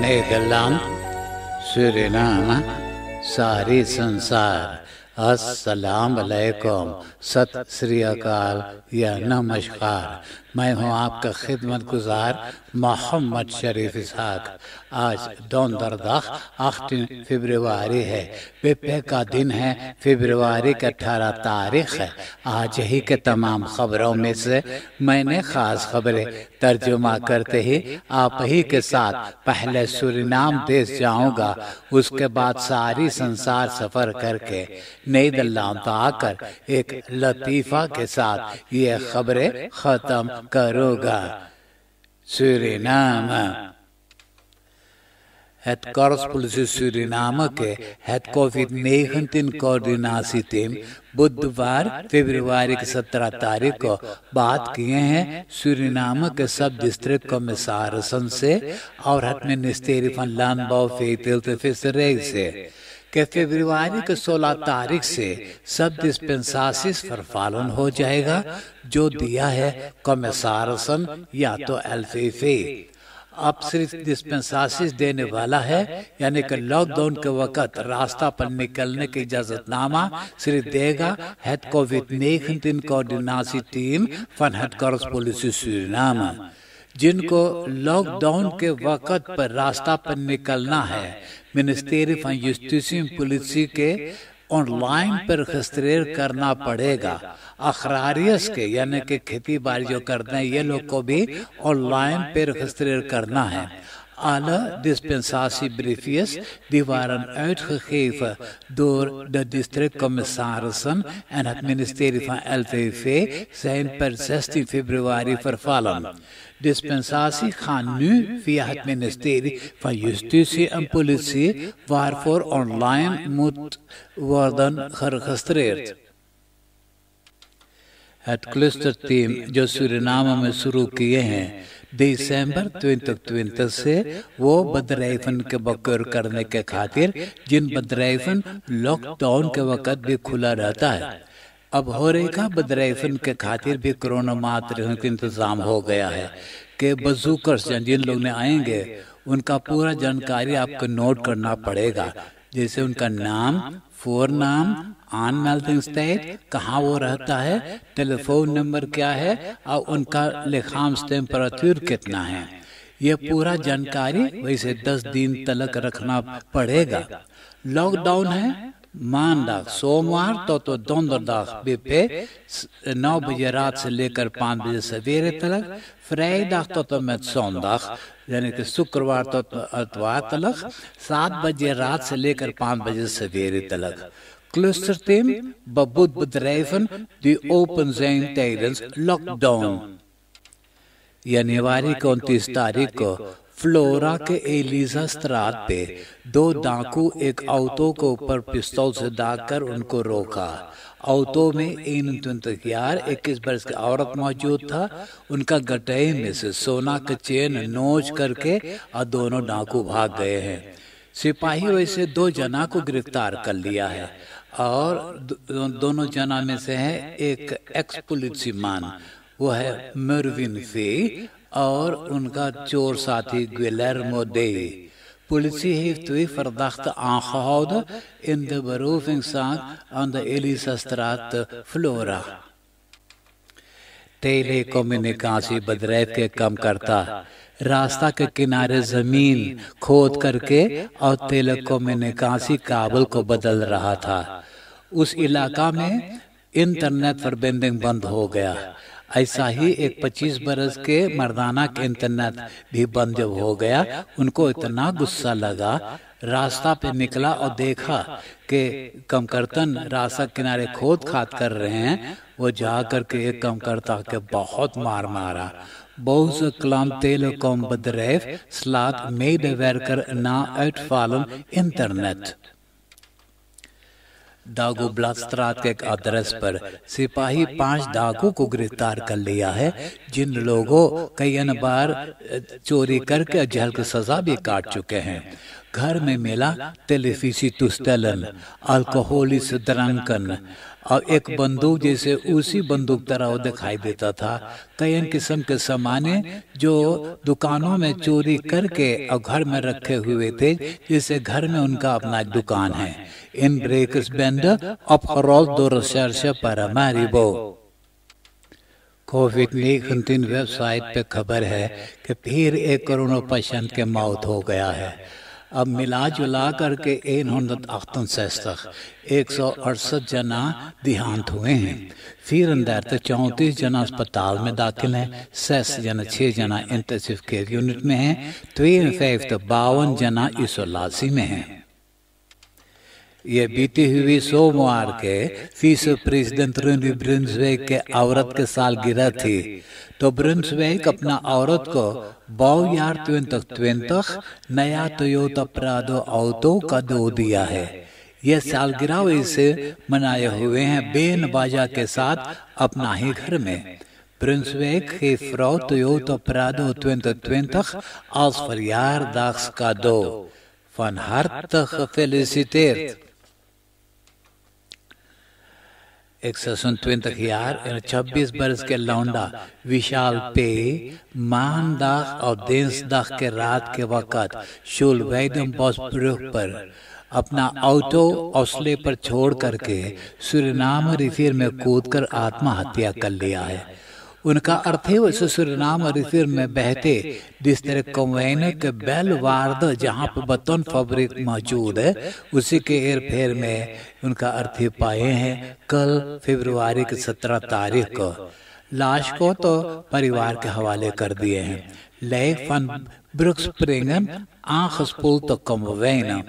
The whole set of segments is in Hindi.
Nederland, Suriname, सारी संसार, अस्सलाम अलैकुम, सत श्री अकाल या नमस्कार। मैं हूँ आपका खिदमत गुजार मोहम्मद शरीफ इसहाक। आज 8 फरवरी है, विपे का दिन है। फरवरी का 18 तारीख है। आज ही के तमाम खबरों में से मैंने खास खबरें तर्जुमा करते ही आप ही के साथ पहले सूरीनाम देश जाऊंगा, उसके बाद सारी संसार सफर करके नीदरलैंड आकर एक लतीफा के साथ ये खबरें खत्म करूंगा। सूरीनाम Het Korpspolitie Suriname के het COVID-19 coördinatieteam बुधवार फरवरी की 17 तारीख को बात किए हैं सूरीनाम के सब डिस्ट्रिक्ट कमिश्नर से और het ministerie van Landbouw, Veeteelt en Visserij से कि फरवरी के 16 तारीख से सब डिस्पेंसासीज फरफालन हो जाएगा जो दिया है कमिश्नर या तो एलफीफी। अब सिर्फ डिस्पेंसासीज देने वाला है, यानी कि लॉकडाउन के वक्त रास्ता पर निकलने की इजाजतनामा सिर्फ देगा het COVID-19 coördinatie team van het Korpspolitie Suriname। जिनको लॉकडाउन के वक्त पर रास्ता पर निकलना है, ministry van Justitie en Politie के ऑनलाइन पर रजिस्ट्रेर करना पड़ेगा। अखरारियस के यानी कि खेती बाड़ी जो करते हैं ये लोग को भी ऑनलाइन पे रजिस्ट्रेर करना है। Alle dispensatiebriefjes die waren uitgegeven door de districtcommissarissen en het ministerie van LVV zijn per 16 februari vervallen. Dispensatie gaan nu via het ministerie van Justitie en Politie, waarvoor online moet worden geregistreerd. Het clusterteam जो सूरीनाम में शुरू किए हैं दिसंबर 2020 से, वो बदराइफन के बकौर करने के खातिर जिन बदराइफन लॉकडाउन के वक्त भी खुला रहता है, अब हो रहेगा बदराइफन के खातिर भी कोरोना मात्र का इंतजाम हो गया है कि बजूकर्स जिन लोग ने आएंगे उनका पूरा जानकारी आपको नोट करना पड़ेगा, जैसे उनका नाम, फोरनाम, aanmeldingstijd, कहाँ वो रहता है, टेलीफोन नंबर क्या है और उनका लेखांश टेम्परेचर कितना है। ये पूरा जानकारी वैसे 10 दिन तक रखना पड़ेगा। लॉकडाउन है मानदाग सोमवार तो donderdag BP 9 बजे रात से लेकर 5 बजे सवेरे तक, vrijdag tot en met zondag यानी कि शुक्रवार तो इतवार तक 7 बजे रात से लेकर 5 बजे सवेरे तक। Clusterteam bedoelt bedrijven die open zijn tijdens lockdown। जनवरी की 29 तारीख को फ्लोरा के एलिजा स्ट्रात पे 2 डाकू एक ऑटो के ऊपर पिस्तौल से दागकर उनको रोका। ऑटो में 21 वर्ष की औरत मौजूद था। उनका गटाई में से सोना का चेन नोच करके और दोनों डाकू भाग गए हैं। सिपाही वैसे 2 जना को गिरफ्तार कर लिया है और दोनों जना में से है एक एक्स पुलिसमैन, वो है मर्विन फे, और उनका चोर साथी Guillermo D. Politie heeft 2 verdachten aangehouden in de berovingszaak aan de Elisastraat te Flora। Telecommunication बदराइफ के कम करता रास्ता के किनारे जमीन खोद करके और टेलीकम्युनिकेशन काबल को बदल रहा था। उस इलाका में इंटरनेट फॉरबेंडिंग बंद हो गया। ऐसा ही एक 25 बरस के मर्दाना के इंटरनेट भी बंद जब हो गया, उनको इतना गुस्सा लगा, रास्ता पे निकला और देखा कि कमकर्तन रास्ता किनारे खोद खाद कर रहे हैं। वो जा करके एक कमकर्ता के बहुत मार मारा। Boze klant telecombedrijf slaat medewerker na uitvallen internet। डाकू ब्लास्ट्रात के एक एड्रेस पर सिपाही 5 डाकू को गिरफ्तार कर लिया है, जिन लोगों कई बार चोरी करके जेल की सजा भी काट चुके हैं। घर में मिला टेलीफिसी तुस्तलन अल्कोहलिस ड्रंकन और एक बंदूक जैसे उसी बंदूक तरह वो दिखाई देता था। कई किस्म के सामाने जो दुकानों में चोरी करके और घर में रखे हुए थे, जैसे घर में उनका अपना एक दुकान है। इन ब्रेक्स बैंडर अपहरोल दो रिसर्च पर मारिबो। कोविड-19 वेबसाइट पे खबर है कि फिर एक कोरोना पेशेंट के मौत हो गया है। अब मिला जुला करके 168 जना देहांत हुए हैं। फिर अंदर 34 जना अस्पताल में दाखिल हैं, 6 जना इंटेंसिव केयर यूनिट में हैं, 52 जना इसोलासी में हैं। ये बीती हुई सोमवार के फीस प्रेसिडेंट रूनी ब्रुन्सविक के औरत के सालगिरह थी, तो ब्रुन्सविक अपना औरत को 2020 नया टोयोटा प्राडो ऑटो का दो दिया है। ये सालगिरह इसे मनाए हुए हैं बेन बाजा के साथ अपना ही घर में। Brunswick heeft vrouw Toyota Prado 2020 als verjaardagscadeau. Van harte gefeliciteerd. 127 jaar en 26 बरस के लौंडा विशाल पे मानदाग और दिनसदाग के रात के वक़्त शुलवेडम बॉसब्रुक पर अपना ऑटो हौसले पर छोड़ करके सूरीनाम रिफिर में कूदकर आत्महत्या कर लिया है। उनका अर्थ है वैसे सूरीनाम रिफिर में बहते डिस्ट्रिक्ट कॉन्वेंट के बेलवार्ड जहाँ पर बतौन फैब्रिक मौजूद है, उसी के एर फेर में उनका अर्थ पाए हैं। कल फरवरी की 17 तारीख को लाश को तो परिवार के हवाले कर दिए हैं। Lake van Broekspringen aangespoeld te Komwijnen।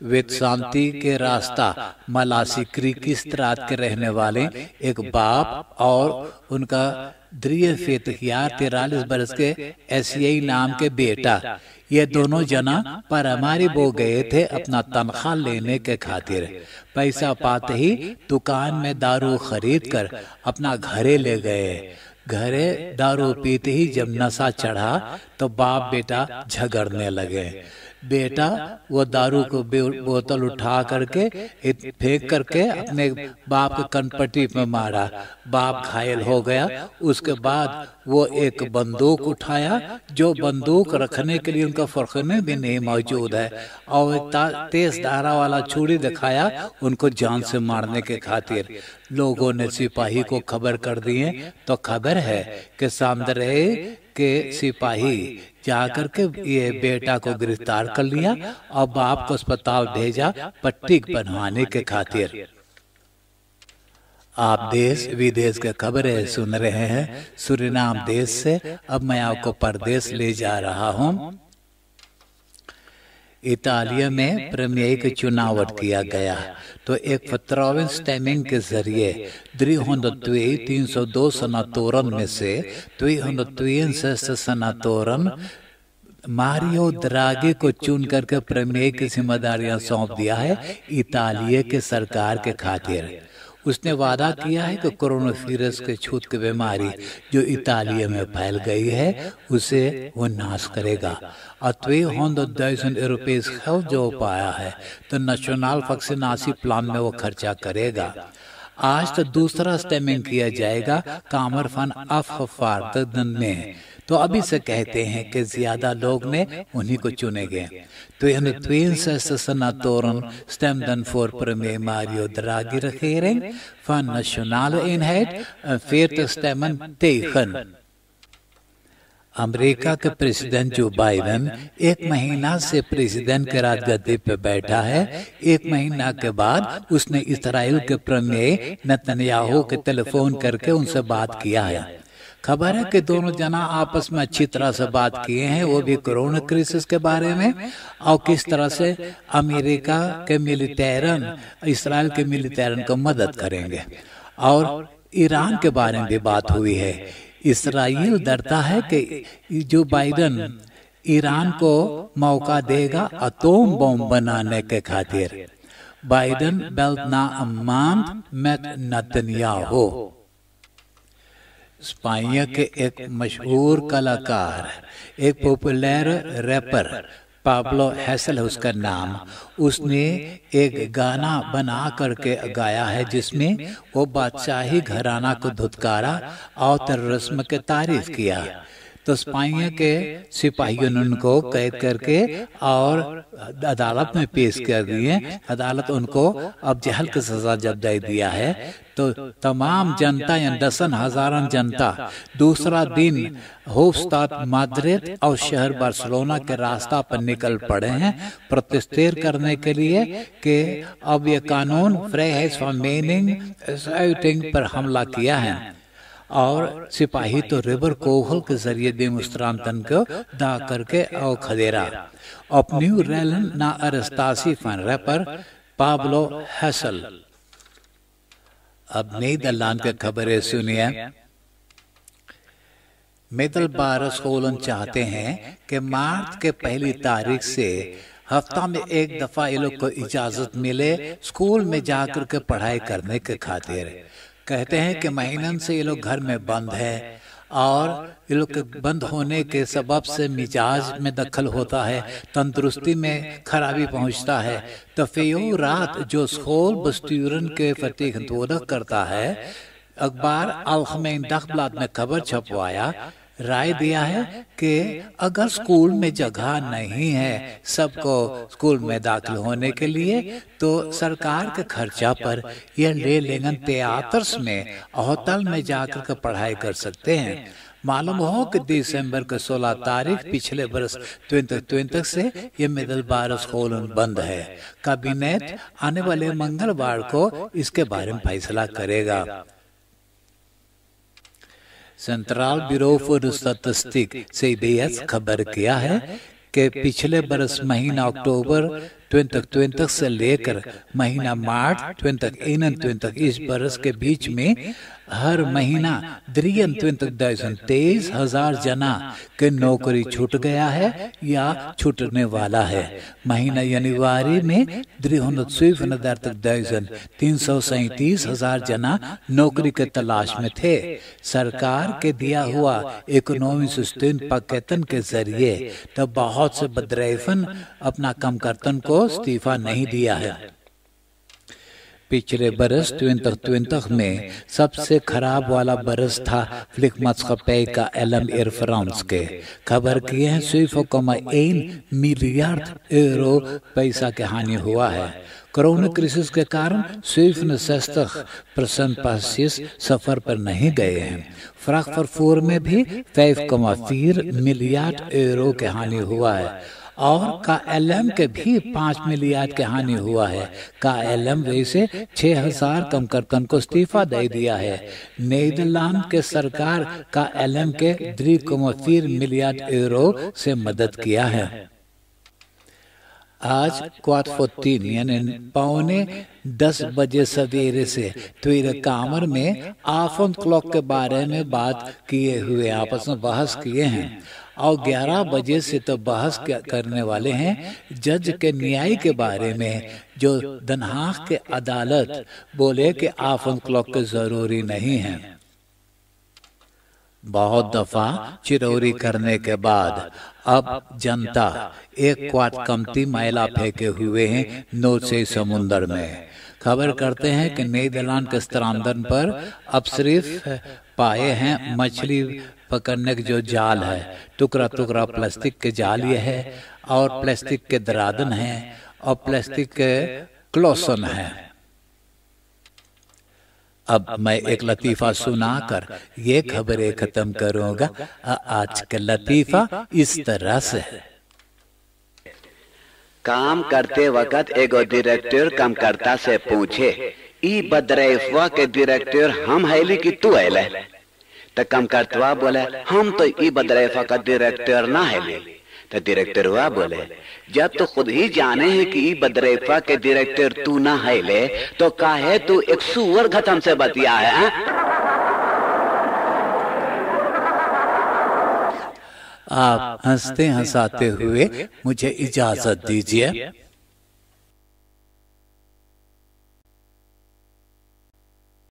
वेद शांति के रास्ता मलासी क्रिकिस्त्रात के रहने वाले एक बाप और उनका 43 बरस के एशियाई नाम के बेटा, ये दोनों जना पारामारीबो गए थे अपना तनख्वाह लेने के खातिर। पैसा पाते ही दुकान में दारू खरीद कर अपना घरे ले गए। घरे दारू पीते ही जब नशा चढ़ा तो बाप बेटा झगड़ने लगे। बेटा वो दारू को बोतल उठा करके फेंक करके अपने बाप के कनपट्टी में मारा। बाप घायल हो गया। उसके बाद वो एक बंदूक उठाया, जो बंदूक रखने के लिए उनका फर्क में भी नहीं मौजूद है, और तेज धारा वाला छुरी दिखाया उनको जान से मारने के खातिर। लोगों ने सिपाही को खबर कर दिए तो खबर है कि सामदरे के सिपाही जाकर के ये बेटा को गिरफ्तार कर लिया और बाप को अस्पताल भेजा पट्टी बनवाने के खातिर। आप देश विदेश के खबरें सुन रहे हैं सूरीनाम देश से। अब मैं आपको परदेश ले जा रहा हूँ। इतालिया में प्रीमियर का चुनाव किया गया तो एक 15वें स्टेमिंग के जरिए 302 सेनाटोरन में से 363 सेनाटोरन मारियो द्रागी को चुन करके प्रीमियर की जिम्मेदारियां सौंप दिया है इतालिया के सरकार के खातिर। उसने वादा किया है कि कोरोना वायरस के छूत की बीमारी जो इतालिया में फैल गई है उसे वो नाश करेगा। और 200,000 यूरोपीज हेल्थ जो पाया है तो नेशनल वैक्सीनेशन प्लान में वो खर्चा करेगा। आज तो दूसरा स्टेमिंग किया जाएगा कामर फन अफवार्दन में। तो अभी से कहते हैं कि ज्यादा लोग ने उन्हीं को चुनेंगे। तो इन 62 senatoren stemden voor premier Mario Draghi regering van nationale eenheid en 40 stemmen tegen। America के प्रेसिडेंट जो बाइडेन 1 महीना से प्रेसिडेंट के राजगद्दी पे बैठा है। 1 महीना के बाद उसने इस्राएल के प्रीमियर नेतन्याहू के टेलीफोन करके उनसे बात किया है। खबर है कि दोनों जना आपस में अच्छी तरह से बात किए हैं, वो भी कोरोना क्राइसिस के बारे में और किस तरह से अमेरिका के मिलिटेरन इस्राएल के मिलिटेरन को मदद करेंगे। और ईरान के बारे में भी बात हुई है। इस्राएल डरता है कि जो बाइडेन ईरान को मौका देगा एटॉम बम बनाने के खातिर। बाइडेन बेल्ट ना अमान met नेतन्याहू। स्पेन के एक मशहूर कलाकार, एक पॉपुलर रैपर पाब्लो हेसल है उसका नाम। उसने एक गाना बना करके गाया है जिसमें वो बादशाही घराना को धुतकारा और टेररिज्म के तारीफ किया। तो स्पाइया के सिपाहियों ने उनको कैद करके और अदालत में पेश कर दिए। अदालत उनको अब जेल की सजा जब दे दिया है तो तमाम जनता या डजन हजारों जनता दूसरा दिन होफस्टाड माद्रिद और शहर बार्सिलोना के रास्ता पर निकल पड़े हैं प्रोटेस्ट करने के लिए कि अब ये कानून फ्राइहेट फॉर मेनिंग पर हमला किया है। और सिपाही तो रिवर कोहल के जरिए डेमोन्स्ट्रांटन को दा करके और खदेरा। अपनी रेलन ना अरेस्टासी फन रैपर पाब्लो हेसल। अब नीदरलैंड की खबरें सुनिए। मिडलबारस्कोलन चाहते हैं कि मार्च के पहली तारीख से हफ्ता में एक दफा ये लोग को इजाजत मिले स्कूल में जाकर के पढ़ाई करने के खातिर। कहते हैं कि महीनों से ये लोग घर में बंद है और ये लोग के बंद होने के सबब से मिजाज में दखल होता है, तंदुरुस्ती में खराबी पहुंचता है। तो फिर रात जो स्कूल बस्टूरन के फतेह करता है, अखबार अल-खमीन दखबलात में खबर छपवाया, राय दिया है कि अगर स्कूल में जगह नहीं है सबको स्कूल में दाखिल होने के लिए तो सरकार के खर्चा पर ये ले लेंगे थिएटर्स में होटल में जाकर के पढ़ाई कर सकते हैं। मालूम हो कि दिसंबर के 16 तारीख पिछले वर्ष 2020 से ये मिडलबारस्कोलन बंद है। कैबिनेट आने वाले मंगलवार को इसके बारे में फैसला करेगा। Central bureau for statistics CBS खबर किया है कि पिछले बरस महीना अक्टूबर 2020 से लेकर महीना मार्च 2021 इस बरस के बीच में हर महीना 23,000 जना के नौकरी छूट गया है या छूटने वाला है। महीना जनवरी में 337,000 जना नौकरी के तलाश में थे। सरकार के दिया हुआ इकोनॉमिक सस्टेन पैकेजन के जरिए तो बहुत से बदरैफन अपना कमकर्तन को इस्तीफा नहीं दिया है। पिछले बरस 2020 में सबसे खराब वाला बरस था फ्लिकमत्सकपे का एलम एयर फ्रांस के। खबर किए हैं 7,1 मिलियन यूरो पैसा की हानि हुआ है। कोरोना क्राइसिस के कारण सिर्फ 60% सफर पर नहीं गए हैं। फ्रैंकफर्ट में भी 5,4 मिलियन यूरो की हानि हुआ है और KLM के भी 5 मिलियन की हानि हुआ है। KLM वैसे 6,000 कमकर्तन को इस्तीफा दे दिया है। नीदरलैंड के सरकार KLM के 3,4 मिलियन यूरो से मदद किया है। आज 4:14 यानी 9:45 बजे सवेरे से ट्विटर कामर में आफन क्लॉक के बारे में बात किए हुए आपस में बहस किए हैं और 11 बजे से तो बहस करने वाले हैं जज के न्याय के बारे में, जो दनहाग के अदालत बोले कि आफन क्लॉक के जरूरी नहीं है। बहुत दफा चिरौरी करने के बाद अब जनता 1 क्वार्ट कमती मैला फेंके हुए हैं नोट से समुंदर में। खबर करते हैं कि नीदरलैंड के स्तरांदन पर अब सिर्फ पाए हैं मछली पकड़ने के जो जाल है, टुकड़ा टुकड़ा प्लास्टिक के जाल ये है और प्लास्टिक के दरादन है और प्लास्टिक के क्लोसन है। अब मैं एक लतीफा सुनाकर ये खबरें खत्म करूंगा। आज का लतीफा इस तरह से है। काम करते वक्त एगो डायरेक्टर कामकर्ता से पूछे, ई बदरैफवा के डायरेक्टर हम हैली कि तू हैले? तो कामकर्तवा बोले, हम तो ई बदरैफा का डायरेक्टर ना हैली। तो डायरेक्टरवा बोले, जब तो खुद ही जाने हैं कि ई बदरैफा के डायरेक्टर तू ना हैले तो काहे तू एक सुअर खत्म से बतिया है? आप हंसते हंसाते हुए मुझे इजाजत दीजिए।